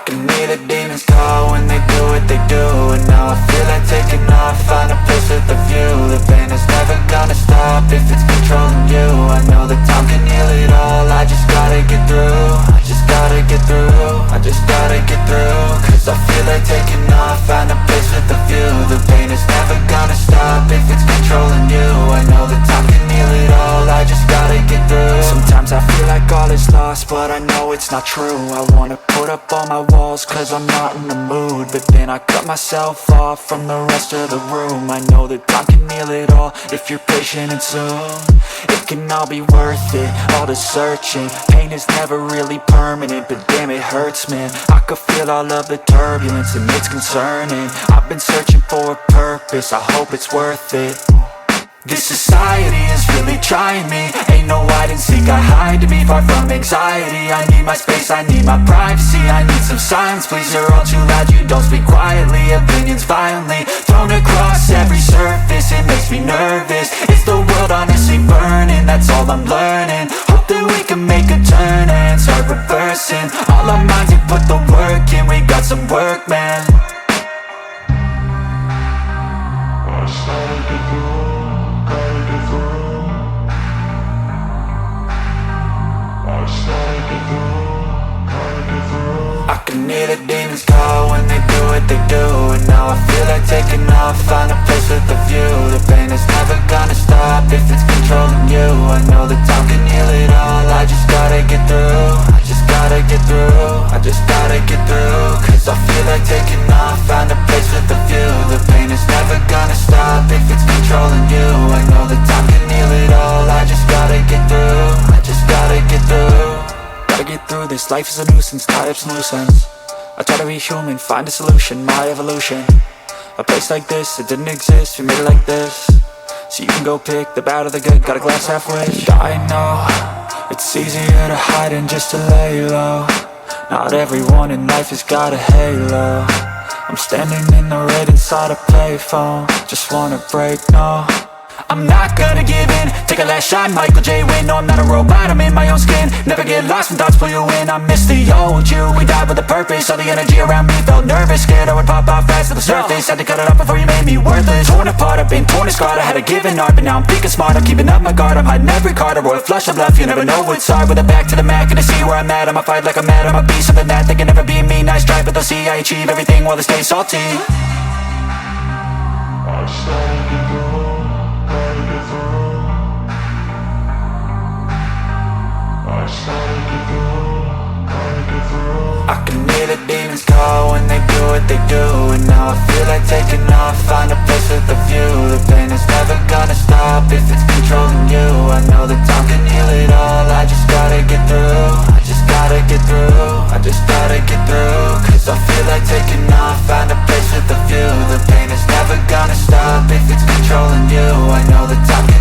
can hear the demons call when they do what they do. And now I feel like taking off, find a place with a view. The pain is never gonna stop if it's controlling you. I know that time can heal it all, I just gotta get through. I just gotta get through, I just gotta get through. Cause I feel like taking off, find a place with a view. The pain is never gonna stop if it's controlling you. I know that time can heal it all, I just gotta get through. Sometimes I feel like all is lost, but I know it's not true. I wanna put up all my walls cause I'm not in the mood, but then I cut myself off from the rest of the room. I know that time can heal it all if you're patient and soon it can all be worth it, all the searching. Pain is never really permanent, but damn it hurts, man. I could feel all of the turbulence and it's concerning. I've been searching for a purpose, I hope it's worth it. This society is really trying me. Ain't no hide and seek, I hide to be far from anxiety. I need my space, I need my privacy. I need some silence, please, you're all too loud. You don't speak quietly, opinions violently thrown across every surface. It makes me nervous, is the world honestly burning? That's all I'm learning. Hope that we can make a turn and start reversing all our minds and put the work in. We got some work, man. I can hear the demons call when they do what they do. And now I feel like taking off, find a place with a view. The pain is never gonna stop if it's controlling you. I know that time can heal it all, I just gotta get through. I just gotta get through, I just gotta get through. Cause I feel like taking off, find a place with a view. The pain is never gonna stop if it's controlling you. I know that time can heal it all, I just gotta get through. I just gotta get through. Gotta get through this, life is a nuisance, tie up some loose ends. I try to be human, find a solution, my evolution. A place like this, it didn't exist, we made it like this. So you can go pick the bad or the good, got a glass half wish. I know, it's easier to hide than just to lay low. Not everyone in life has got a halo. I'm standing in the red inside a payphone, just wanna break, no. I'm not gonna give in, take a last shot, Michael J. Win. No, I'm not a robot, I'm in my own skin. Never get lost when thoughts pull you in. I miss the old you, we died with a purpose. All the energy around me felt nervous, scared I would pop out fast to the surface. Had to cut it off before you made me worthless. Torn apart, I've been torn and scarred. I had a given art, but now I'm thinking smart. I'm keeping up my guard, I'm hiding every card. A royal flush of bluff, you never know what's hard. With a back to the mat, gonna see where I'm at. I'ma fight like I'm mad, I'ma be something that they can never be me. Nice try, but they'll see I achieve everything while they stay salty. I started to go. I can hear the demons call when they do what they do. And now I feel like taking off, find a place with a view. The pain is never gonna stop if it's controlling you. I know that time can heal it all, I just gotta get through. I just gotta get through, I just gotta get through. Cause I feel like taking off, find a place with a view. The pain is never gonna stop if it's controlling you. I know that time can